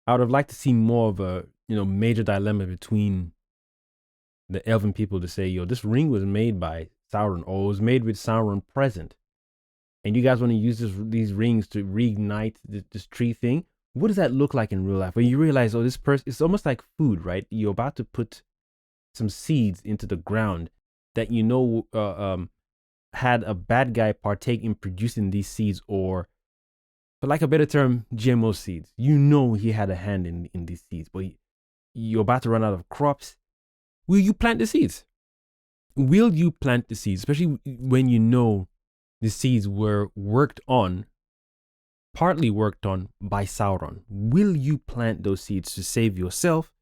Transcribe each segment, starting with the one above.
I would have liked to see more of a, major dilemma between the elven people to say, yo, this ring was made by Sauron, or it was made with Sauron present, and you guys want to use these rings to reignite this tree thing. What does that look like in real life? When you realize, oh, this person, it's almost like food, right? You're about to put some seeds into the ground that had a bad guy partake in producing these seeds, or, for like a better term, GMO seeds. He had a hand in these seeds, but you're about to run out of crops. Will you plant the seeds? Will you plant the seeds, especially when the seeds were partly worked on by Sauron? Will you plant those seeds to save yourself,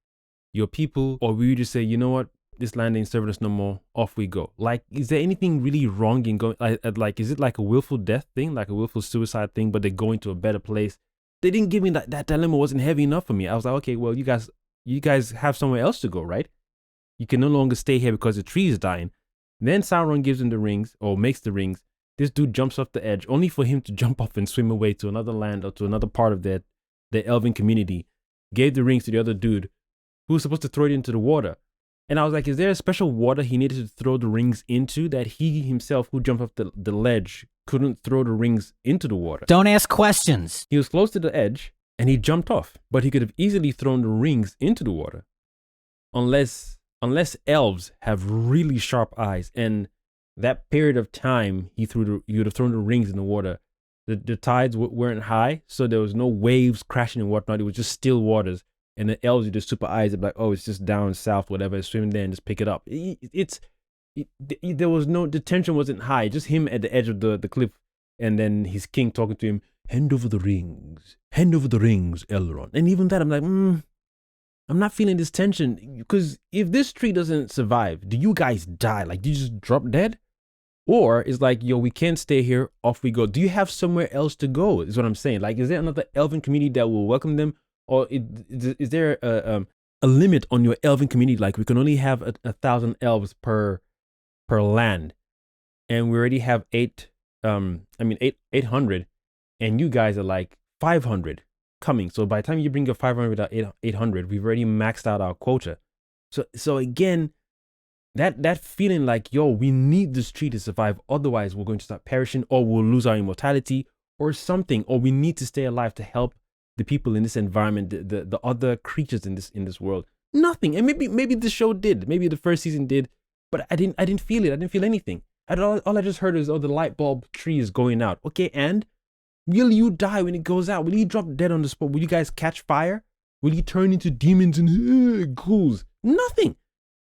your people, or will you just say, you know what, this land ain't serving us no more, off we go? Like, is there anything really wrong in going, like, is it like a willful death thing, like a willful suicide thing, but they're going to a better place? They didn't give me that dilemma wasn't heavy enough for me. I was like, okay, well, you guys have somewhere else to go, right? You can no longer stay here because the tree is dying. Then Sauron gives him the rings, or makes the rings. This dude jumps off the edge, only for him to jump off and swim away to another land or to another part of their elven community. Gave the rings to the other dude, who was supposed to throw it into the water. And I was like, is there a special water he needed to throw the rings into that he himself, who jumped off the ledge, couldn't throw the rings into the water? Don't ask questions. He was close to the edge and he jumped off, but he could have easily thrown the rings into the water. Unless elves have really sharp eyes, and that period of time you would have thrown the rings in the water, the tides weren't high, so there was no waves crashing and whatnot. It was just still waters. And the elves with the super eyes, they're like, oh, it's just down south, whatever, swim there and just pick it up. There was no, the tension wasn't high, just him at the edge of the cliff, and then his king talking to him, hand over the rings, Elrond. And even that, I'm like, I'm not feeling this tension, because if this tree doesn't survive, do you guys die? Like, do you just drop dead? Or it's like, yo, we can't stay here, off we go. Do you have somewhere else to go, is what I'm saying. Like, is there another elven community that will welcome them? Or is there a limit on your elven community? Like, we can only have 1,000 elves per land, and we already have 800, and you guys are like 500 coming. So by the time you bring your 500 out 800, we've already maxed out our quota. So again, that feeling like, yo, we need this tree to survive, otherwise we're going to start perishing, or we'll lose our immortality or something, or we need to stay alive to help the people in this environment, the other creatures in this world. Nothing. And maybe the show did, maybe the first season did, but I didn't feel it. I didn't feel anything. All I just heard is, oh, the light bulb tree is going out. Okay, and will you die when it goes out? Will you drop dead on the spot? Will you guys catch fire? Will you turn into demons and ghouls? Nothing.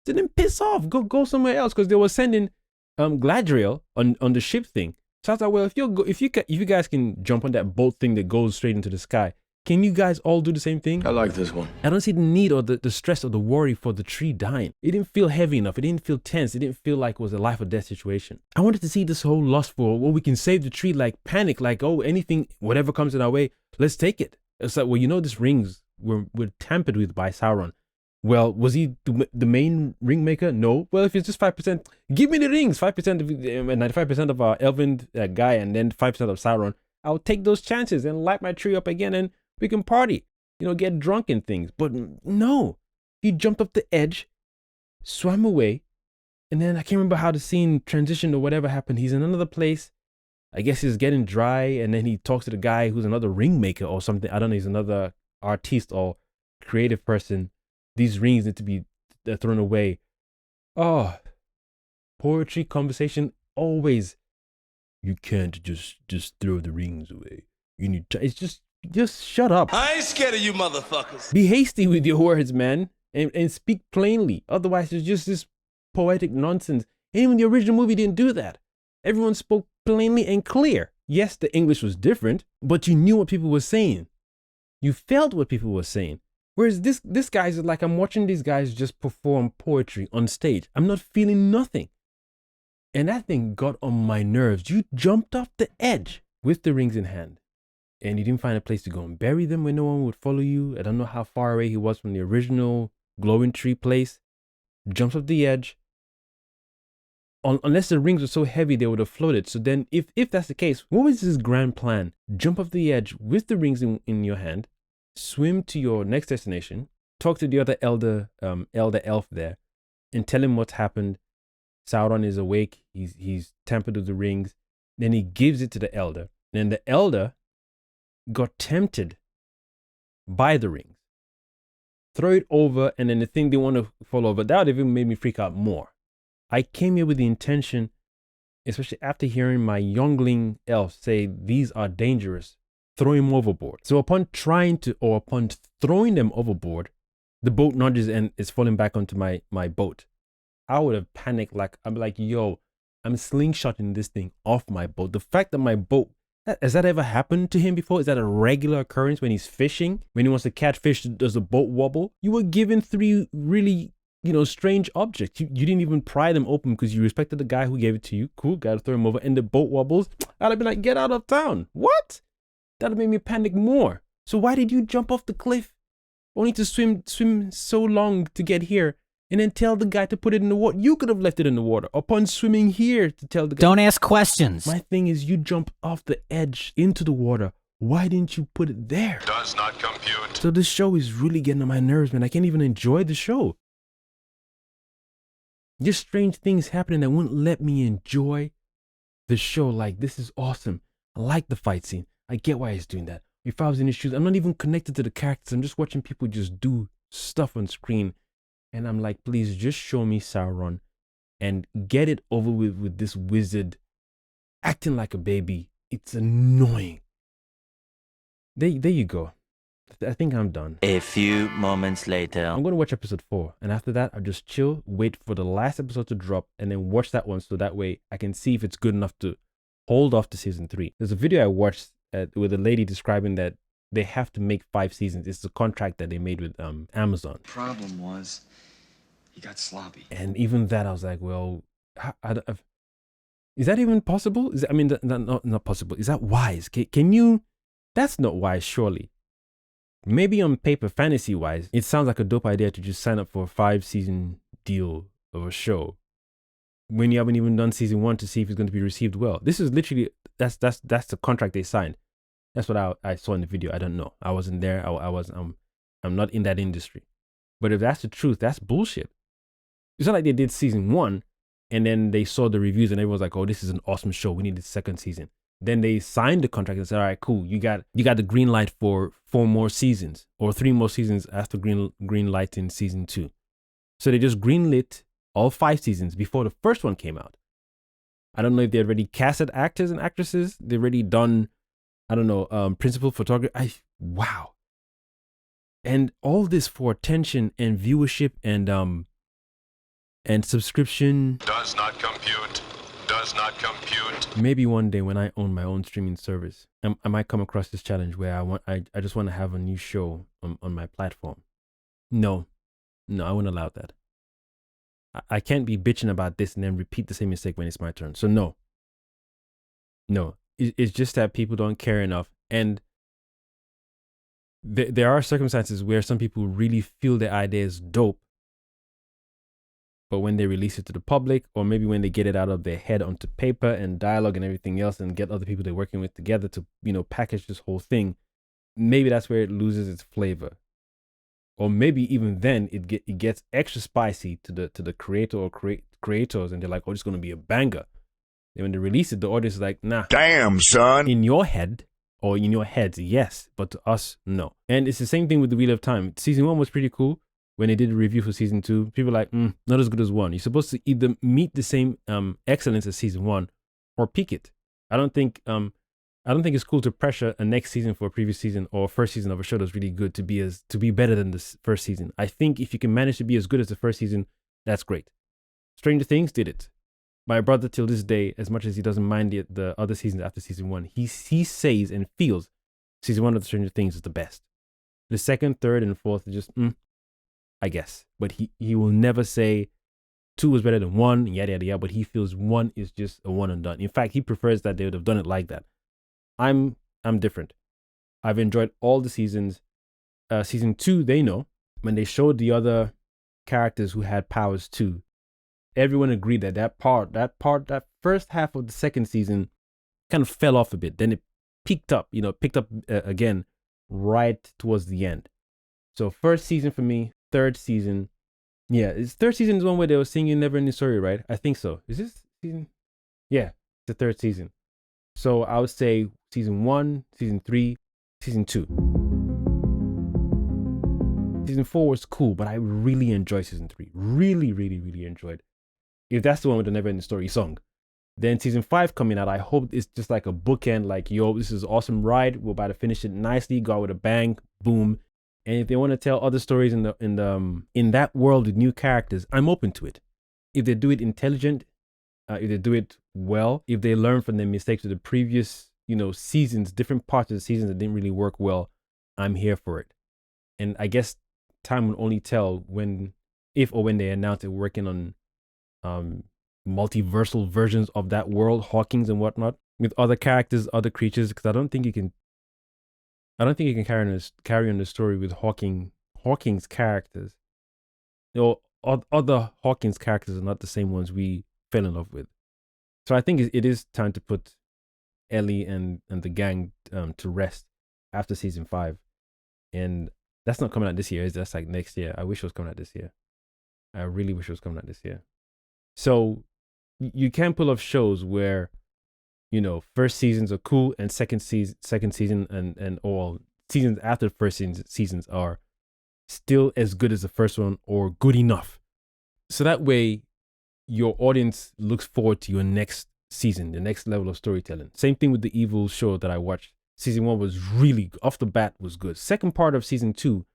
So then piss off. Go somewhere else, because they were sending Gladriel on the ship thing. So I was like, well, if you guys can jump on that boat thing that goes straight into the sky, can you guys all do the same thing? I like this one. I don't see the need or the stress or the worry for the tree dying. It didn't feel heavy enough. It didn't feel tense. It didn't feel like it was a life or death situation. I wanted to see this whole lust for, well, we can save the tree, like panic, like, oh, anything, whatever comes in our way, let's take it. It's like, well, these rings were tampered with by Sauron. Well, was he the main ring maker? No. Well, if it's just 5%, give me the rings. 5% of 95% of our elven guy, and then 5% of Sauron. I'll take those chances and light my tree up again, and we can party, get drunk and things. But no, he jumped up the edge, swam away, and then I can't remember how the scene transitioned or whatever happened. He's in another place. I guess he's getting dry, and then he talks to the guy who's another ring maker or something. I don't know. He's another artiste or creative person. These rings need to be thrown away. Oh, poetry conversation always. You can't just throw the rings away. You need to. It's just shut up. I ain't scared of you motherfuckers. Be hasty with your words, man, and speak plainly. Otherwise, it's just this poetic nonsense. And even the original movie didn't do that. Everyone spoke plainly and clear. Yes, the English was different, but you knew what people were saying. You felt what people were saying. Whereas this guy's like, I'm watching these guys just perform poetry on stage. I'm not feeling nothing. And that thing got on my nerves. You jumped off the edge with the rings in hand, and you didn't find a place to go and bury them where no one would follow you. I don't know how far away he was from the original glowing tree place. Jumps off the edge. Unless the rings were so heavy, they would have floated. So then if that's the case, what was his grand plan? Jump off the edge with the rings in your hand, swim to your next destination, talk to the other elder elf there, and tell him what's happened. Sauron is awake. He's tampered with the rings. Then he gives it to the elder. Then the elder got tempted by the rings. Throw it over, and then the thing didn't want to fall over. That would even made me freak out more. I came here with the intention, especially after hearing my youngling elf say these are dangerous, throw him overboard. So upon throwing them overboard, the boat nudges and is falling back onto my boat. I would have panicked. I'm like, yo, I'm slingshotting this thing off my boat. The fact that my boat, has that ever happened to him before? Is that a regular occurrence when he's fishing? When he wants to catch fish, does the boat wobble? You were given 3 really, strange objects. You didn't even pry them open because you respected the guy who gave it to you. Cool, gotta throw him over. And the boat wobbles. I'd have been like, get out of town. What? That'd have made me panic more. So why did you jump off the cliff? Only to swim so long to get here. And then tell the guy to put it in the water. You could have left it in the water. Upon swimming here to tell the guy. Don't ask questions. My thing is, you jump off the edge into the water. Why didn't you put it there? Does not compute. So this show is really getting on my nerves, man. I can't even enjoy the show. Just strange things happening that wouldn't let me enjoy the show. Like, this is awesome. I like the fight scene. I get why he's doing that. If I was in his shoes, I'm not even connected to the characters. I'm just watching people just do stuff on screen. And I'm like, please just show me Sauron and get it over with this wizard acting like a baby. It's annoying. There you go. I think I'm done. A few moments later. I'm going to watch episode 4. And after that, I'll just chill, wait for the last episode to drop, and then watch that one. So that way I can see if it's good enough to hold off to season 3. There's a video I watched with a lady describing that they have to make 5 seasons. It's the contract that they made with Amazon. Problem was, he got sloppy. And even that, I was like, well, is that even possible? Not possible. Is that wise? Can you? That's not wise, surely. Maybe on paper, fantasy-wise, it sounds like a dope idea to just sign up for a 5-season deal of a show when you haven't even done season 1 to see if it's going to be received well. This is literally, that's the contract they signed. That's what I saw in the video. I don't know. I wasn't there. I'm not in that industry. But if that's the truth, that's bullshit. It's not like they did season 1 and then they saw the reviews and everyone's like, oh, this is an awesome show. We need the 2nd season. Then they signed the contract and said, all right, cool. You got the green light for 4 more seasons or 3 more seasons after green light in season 2. So they just greenlit all 5 seasons before the first one came out. I don't know if they already casted actors and actresses. They've already done, I don't know, principal photography. Wow. And all this for attention and viewership and subscription. Does not compute. Does not compute. Maybe one day when I own my own streaming service, I might come across this challenge where I just want to have a new show on my platform. No, I wouldn't allow that. I can't be bitching about this and then repeat the same mistake when it's my turn. So no. It's just that people don't care enough. And there are circumstances where some people really feel their idea is dope, but when they release it to the public, or maybe when they get it out of their head onto paper and dialogue and everything else and get other people they're working with together to, package this whole thing, maybe that's where it loses its flavor. Or maybe even then it gets extra spicy to the creator or creators, and they're like, oh, it's going to be a banger. And when they release it, the audience is like, nah. Damn, son. In your head, or in your heads, yes, but to us, no. And it's the same thing with the Wheel of Time. Season 1 was pretty cool. When they did a review for season 2, people were like, not as good as 1. You're supposed to either meet the same excellence as season 1 or peak it. I don't think it's cool to pressure a next season for a previous season or first season of a show that's really good to be better than the first season. I think if you can manage to be as good as the first season, that's great. Stranger Things did it. My brother, till this day, as much as he doesn't mind the other seasons after season 1, he says and feels season 1 of the Stranger Things is the best. The 2nd, 3rd, and 4th are just I guess. But he will never say 2 was better than 1, yada yada yada. But he feels 1 is just a one and done. In fact, he prefers that they would have done it like that. I'm different. I've enjoyed all the seasons. Season 2, they know when they showed the other characters who had powers too. Everyone agreed that first half of the 2nd season kind of fell off a bit. Then it picked up again right towards the end. So first season for me, third season. Yeah, it's third season is one where they were singing Never Ending Story, right? I think so. Is this season? Yeah, it's the third season. So I would say season 1, season 3, season 2. Season 4 was cool, but I really enjoyed season 3. Really, really, really enjoyed. If that's the one with the Never Ending Story song. Then season 5 coming out, I hope it's just like a bookend, like, yo, this is an awesome ride. We're about to finish it nicely, go out with a bang, boom. And if they want to tell other stories in that world with new characters, I'm open to it. If they do it intelligent, if they do it well, if they learn from their mistakes of the previous, seasons, different parts of the seasons that didn't really work well, I'm here for it. And I guess time will only tell if or when they announce they're working on multiversal versions of that world, Hawkins and whatnot, with other characters, other creatures, because I don't think you can carry on the story with Hawking's characters. Other Hawkins characters are not the same ones we fell in love with. So I think it is time to put Ellie and the gang to rest after season 5. And that's not coming out this year, is it? That's like next year. I wish it was coming out this year. I really wish it was coming out this year. So you can pull off shows where, first seasons are cool and second season and all seasons after the first seasons are still as good as the first one or good enough. So that way your audience looks forward to your next season, the next level of storytelling. Same thing with the Evil show that I watched. Season 1 was really, off the bat, was good. Second part of season 2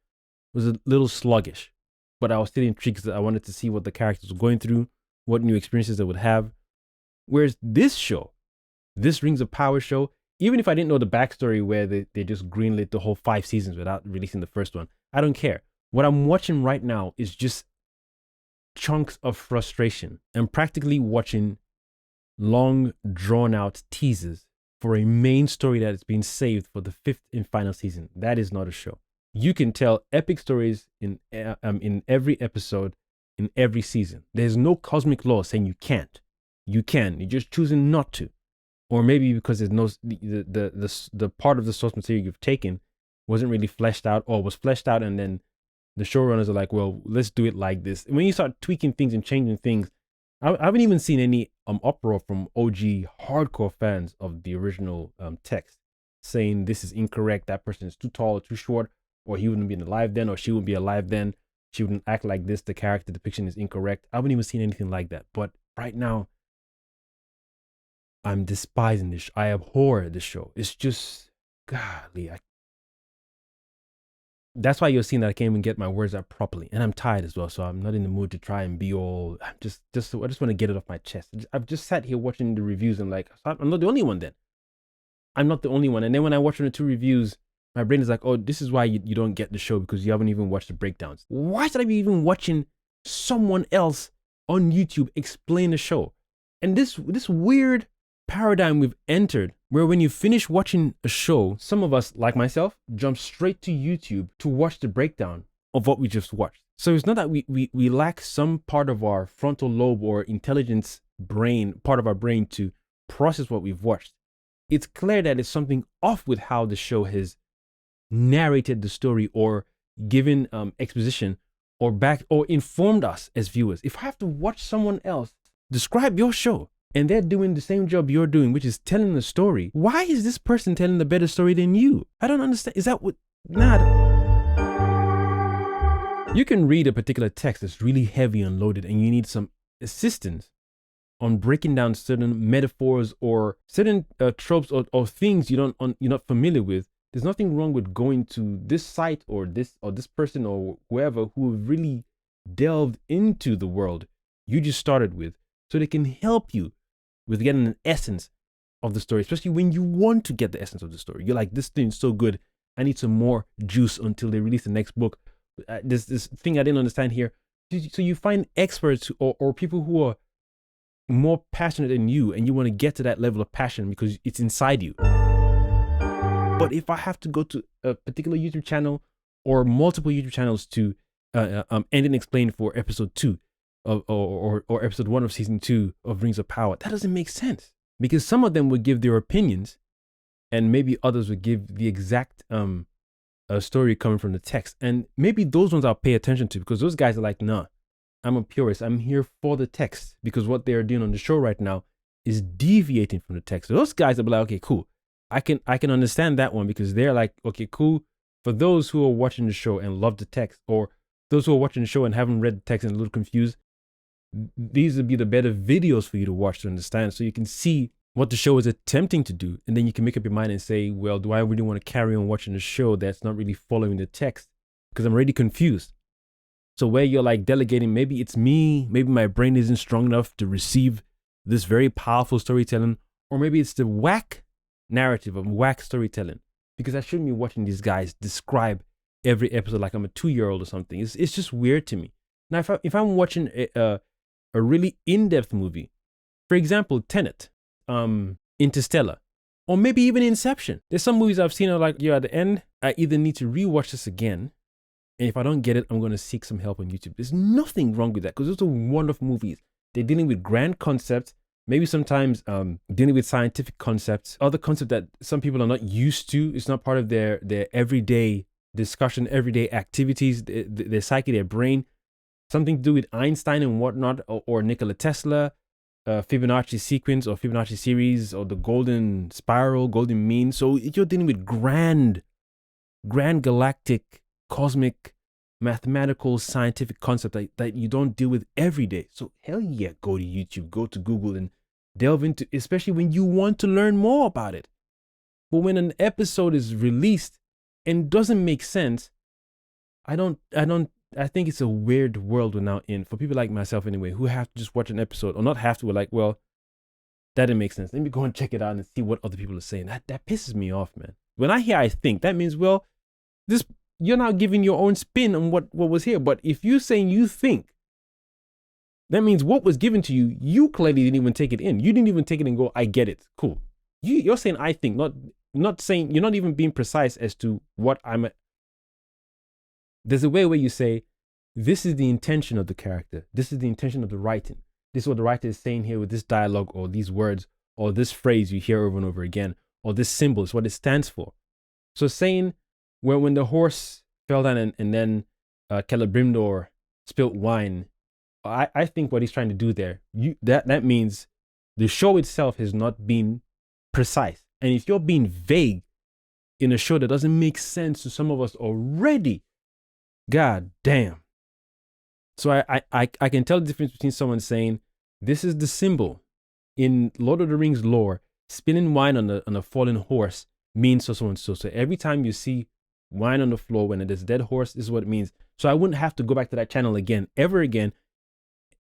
was a little sluggish, but I was still intrigued because I wanted to see what the characters were going through, what new experiences they would have. Whereas this Rings of Power show, even if I didn't know the backstory where they just greenlit the whole 5 seasons without releasing the first one, I don't care. What I'm watching right now is just chunks of frustration. I'm practically watching long, drawn-out teasers for a main story that has been saved for the 5th and final season. That is not a show. You can tell epic stories in every episode, in every season. There's no cosmic law saying you can't. You can. You're just choosing not to. Or maybe because there's no the part of the source material you've taken wasn't really fleshed out, or was fleshed out and then the showrunners are like, well, let's do it like this. And when you start tweaking things and changing things, I haven't even seen any uproar from OG hardcore fans of the original text saying this is incorrect, that person is too tall or too short, or he wouldn't be alive then, or she wouldn't be alive then, she wouldn't act like this, the character depiction is incorrect. I haven't even seen anything like that. But right now, I'm despising this. I abhor this show. It's just, golly. That's why you're seeing that I can't even get my words out properly. And I'm tired as well, so I'm not in the mood to try and be all, I just want to get it off my chest. I've just sat here watching the reviews and like, I'm not the only one then. I'm not the only one. And then when I watch the 2 reviews, my brain is like, oh, this is why you don't get the show, because you haven't even watched the breakdowns. Why should I be even watching someone else on YouTube explain the show? And this weird paradigm we've entered, where when you finish watching a show, some of us, like myself, jump straight to YouTube to watch the breakdown of what we just watched. So it's not that we lack some part of our frontal lobe or intelligence brain, part of our brain to process what we've watched. It's clear that it's something off with how the show has narrated the story or given exposition or informed us as viewers. If I have to watch someone else describe your show, and they're doing the same job you're doing, which is telling the story, why is this person telling a better story than you? I don't understand. Is that what? Nah. You can read a particular text that's really heavy and loaded, and you need some assistance on breaking down certain metaphors or certain tropes or things you're not familiar with. There's nothing wrong with going to this site or this person or whoever who have really delved into the world you just started with, so they can help you with getting an essence of the story, especially when you want to get the essence of the story. You're like, this thing's so good, I need some more juice until they release the next book. This thing I didn't understand here. So you find experts or people who are more passionate than you, and you want to get to that level of passion because it's inside you. But if I have to go to a particular YouTube channel or multiple YouTube channels to end and explain for episode 2 or episode 1 of season 2 of Rings of Power, that doesn't make sense, because some of them would give their opinions and maybe others would give the exact a story coming from the text. And maybe those ones I'll pay attention to, because those guys are like, nah, I'm a purist. I'm here for the text, because what they're doing on the show right now is deviating from the text. So those guys will be like, okay, cool. I can understand that one, because they're like, okay, cool. For those who are watching the show and love the text, or those who are watching the show and haven't read the text and a little confused, these would be the better videos for you to watch to understand, so you can see what the show is attempting to do, and then you can make up your mind and say, well, do I really want to carry on watching the show that's not really following the text, because I'm already confused? So where you're like delegating, maybe it's me, maybe my brain isn't strong enough to receive this very powerful storytelling, or maybe it's the whack narrative of whack storytelling, because I shouldn't be watching these guys describe every episode like I'm a 2-year-old or something. It's just weird to me. Now, if I'm watching a really in-depth movie, for example, Tenet, Interstellar, or maybe even Inception. There's some movies I've seen are like, at the end, I either need to rewatch this again, and if I don't get it, I'm going to seek some help on YouTube. There's nothing wrong with that, because those are wonderful movies. They're dealing with grand concepts, maybe sometimes dealing with scientific concepts, other concepts that some people are not used to. It's not part of their everyday discussion, everyday activities, their psyche, their brain. Something to do with Einstein and whatnot, or Nikola Tesla, Fibonacci sequence or Fibonacci series, or the golden spiral, golden mean. So you're dealing with grand galactic, cosmic, mathematical, scientific concept that you don't deal with every day. So hell yeah, go to YouTube, go to Google and delve into, especially when you want to learn more about it. But when an episode is released and doesn't make sense, I think it's a weird world we're now in, for people like myself anyway, who have to just watch an episode, or not have to, we're like, well, that didn't make sense. Let me go and check it out and see what other people are saying. That pisses me off, man. When I hear I think, that means, well, you're now giving your own spin on what was here. But if you're saying you think, that means what was given to you, you clearly didn't even take it in. You didn't even take it and go, I get it. Cool. You're saying I think, not saying, you're not even being precise as to what there's a way where you say, this is the intention of the character. This is the intention of the writing. This is what the writer is saying here with this dialogue, or these words, or this phrase you hear over and over again, or this symbol is what it stands for. So saying, when the horse fell down and then Celebrimbor spilt wine, I think what he's trying to do there, that means the show itself has not been precise. And if you're being vague in a show that doesn't make sense to some of us already, god damn. So I can tell the difference between someone saying, this is the symbol. In Lord of the Rings lore, spilling wine on a fallen horse means so and so. So every time you see wine on the floor when there's a dead horse, this is what it means. So I wouldn't have to go back to that channel ever again.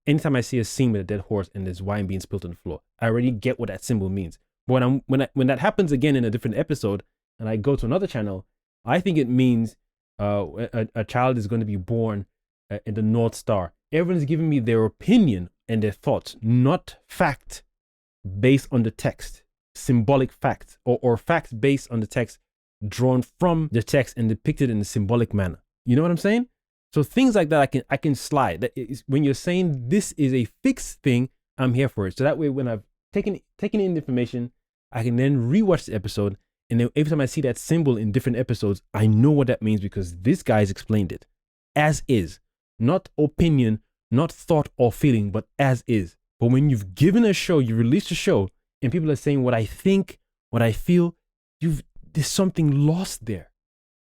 Anytime I see a scene with a dead horse and there's wine being spilled on the floor, I already get what that symbol means. But when that happens again in a different episode, and I go to another channel, I think it means a child is going to be born in the North Star. Everyone's giving me their opinion and their thoughts, not fact based on the text, symbolic facts, or facts based on the text drawn from the text and depicted in a symbolic manner. You know what I'm saying? So things like that I can slide. That is, when you're saying this is a fixed thing, I'm here for it. So that way, when I've taken in the information, I can then rewatch the episode, and then every time I see that symbol in different episodes, I know what that means because this guy's explained it as is, not opinion, not thought or feeling, but as is. But when you've given a show, you released a show, and people are saying what I think, what I feel, there's something lost there.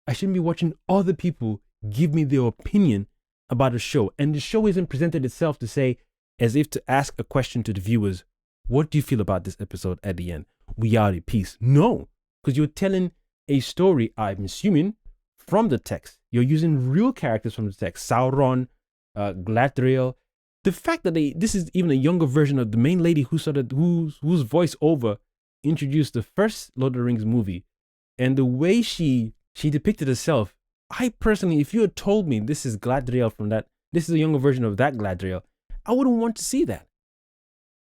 I shouldn't be watching other people give me their opinion about a show. And the show isn't presented itself to say, as if to ask a question to the viewers, what do you feel about this episode at the end? We are at peace. No, because you're telling a story, I'm assuming, from the text. You're using real characters from the text. Sauron, Galadriel. The fact that this is even a younger version of the main lady whose voiceover introduced the first Lord of the Rings movie, and the way she depicted herself, I personally, if you had told me this is Galadriel from that, this is a younger version of that Galadriel, I wouldn't want to see that.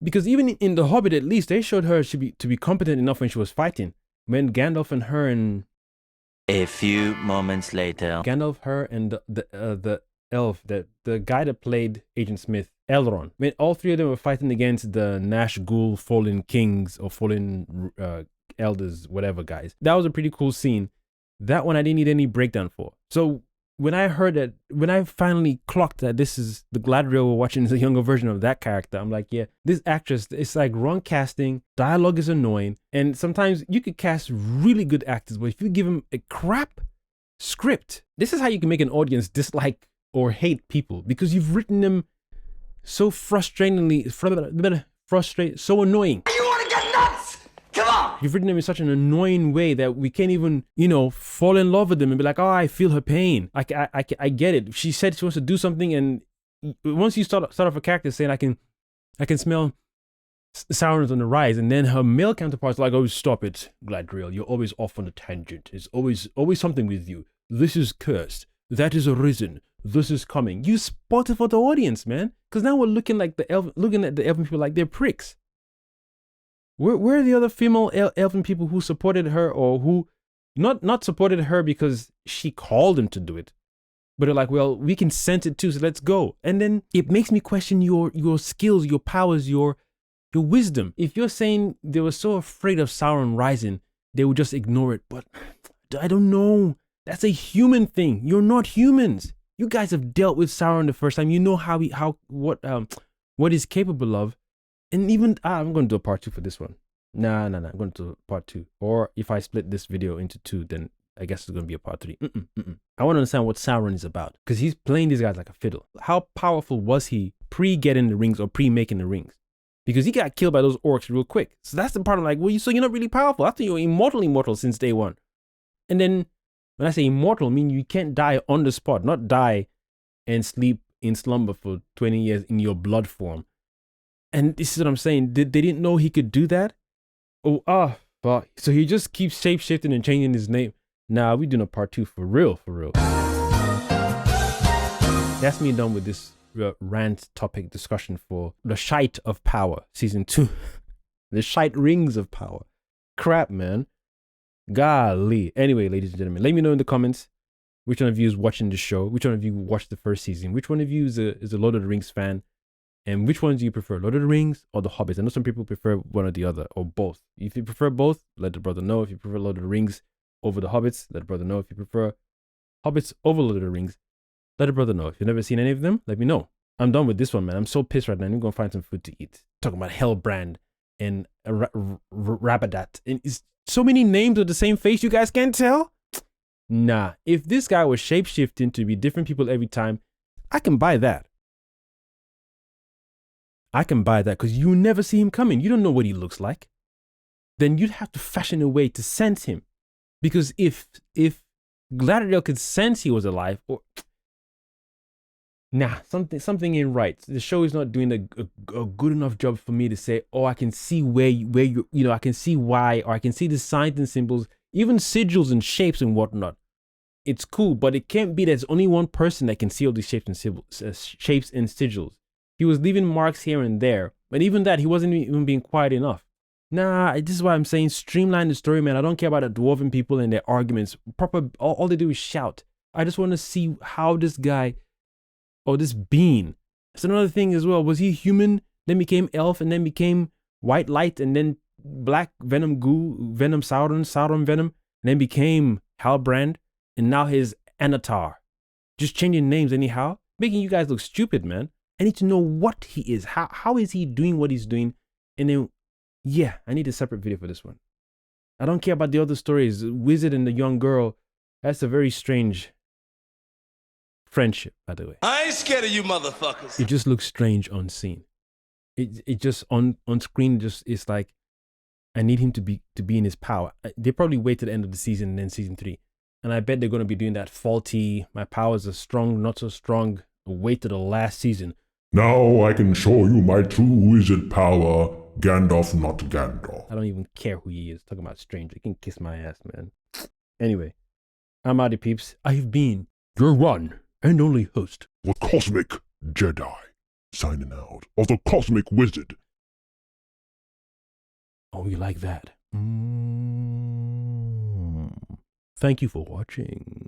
Because even in The Hobbit, at least, they showed her to be competent enough when she was fighting. When Gandalf and her and... A few moments later. Gandalf, her, and the elf, the guy that played Agent Smith, Elrond. When all three of them were fighting against the Nazgul fallen kings or fallen elders, whatever guys. That was a pretty cool scene. That one I didn't need any breakdown for. So when I heard that, when I finally clocked that this is the Galadriel we're watching is a younger version of that character, I'm like, yeah, this actress, it's like wrong casting, dialogue is annoying, and sometimes you could cast really good actors, but if you give them a crap script, this is how you can make an audience dislike or hate people, because you've written them so frustratingly, so annoying. You want to get nuts? Come on! You've written them in such an annoying way that we can't even, fall in love with them and be like, oh, I feel her pain. I get it. She said she wants to do something, and once you start off a character saying, I can smell Sauron's on the rise, and then her male counterpart's like, oh, stop it, Galadriel. You're always off on a tangent. It's always something with you. This is cursed. That is arisen. This is coming. You spot it for the audience, man. Because now we're looking at the elven people like they're pricks. Where are the other female elven people who supported her, or who not supported her because she called them to do it, but they're like, well, we can sense it too, so let's go. And then it makes me question your skills, your powers, your wisdom. If you're saying they were so afraid of Sauron rising, they would just ignore it. But I don't know. That's a human thing. You're not humans. You guys have dealt with Sauron the first time. You know what he's capable of. And even I'm going to do a part 2 for this one. Nah. I'm going to do part 2. Or if I split this video into 2, then I guess it's going to be a part 3. I want to understand what Sauron is about, because he's playing these guys like a fiddle. How powerful was he pre-getting the rings or pre-making the rings? Because he got killed by those orcs real quick. So that's the part I'm like, well, so you're not really powerful. I thought you were immortal since day one. And then when I say immortal, I mean you can't die on the spot, not die and sleep in slumber for 20 years in your blood form. And this is what I'm saying. They didn't know he could do that? Fuck. So he just keeps shape-shifting and changing his name. Nah, we doing a part 2 for real. That's me done with this rant topic discussion for the shite of power, season 2. The shite rings of power. Crap, man. Golly. Anyway, ladies and gentlemen, let me know in the comments which one of you is watching the show, which one of you watched the first season, which one of you is a Lord of the Rings fan, and which ones do you prefer, Lord of the Rings or the Hobbits? I know some people prefer one or the other, or both. If you prefer both, let the brother know. If you prefer Lord of the Rings over the Hobbits, let the brother know. If you prefer Hobbits over Lord of the Rings, let the brother know. If you've never seen any of them, let me know. I'm done with this one, man. I'm so pissed right now. I'm going to find some food to eat. Talking about Hellbrand and Rabadat. And it's so many names with the same face, you guys can't tell? Nah. If this guy was shape-shifting to be different people every time, I can buy that. I can buy that, because you never see him coming. You don't know what he looks like. Then you'd have to fashion a way to sense him. Because if Galadriel could sense he was alive, or something ain't right. The show is not doing a good enough job for me to say, oh, I can see where you I can see why, or I can see the signs and symbols, even sigils and shapes and whatnot. It's cool, but it can't be there's only one person that can see all these shapes and sigils. He was leaving marks here and there, but even that, he wasn't even being quiet enough. Nah, this is why I'm saying streamline the story, man. I don't care about the dwarven people and their arguments. All they do is shout. I just want to see how this guy, or this being. That's another thing as well. Was he human, then became elf, and then became white light, and then black venom goo, venom Sauron venom, and then became Halbrand, and now he's Anatar. Just changing names anyhow, making you guys look stupid, man. I need to know what he is. How is he doing what he's doing? And then, yeah, I need a separate video for this one. I don't care about the other stories. Wizard and the young girl, that's a very strange friendship, by the way. I ain't scared of you motherfuckers. It just looks strange on scene. It just on screen just is like, I need him to be in his power. They probably wait to the end of the season and then season 3. And I bet they're going to be doing that faulty, my powers are strong, not so strong, wait to the last season. Now I can show you my true wizard power, Gandalf not Gandalf. I don't even care who he is. Talking about stranger. He can kiss my ass, man. Anyway, I'm out of peeps. I've been your one and only host, the Cosmic Jedi, signing out of the Cosmic Wizard. Oh, you like that? Thank you for watching.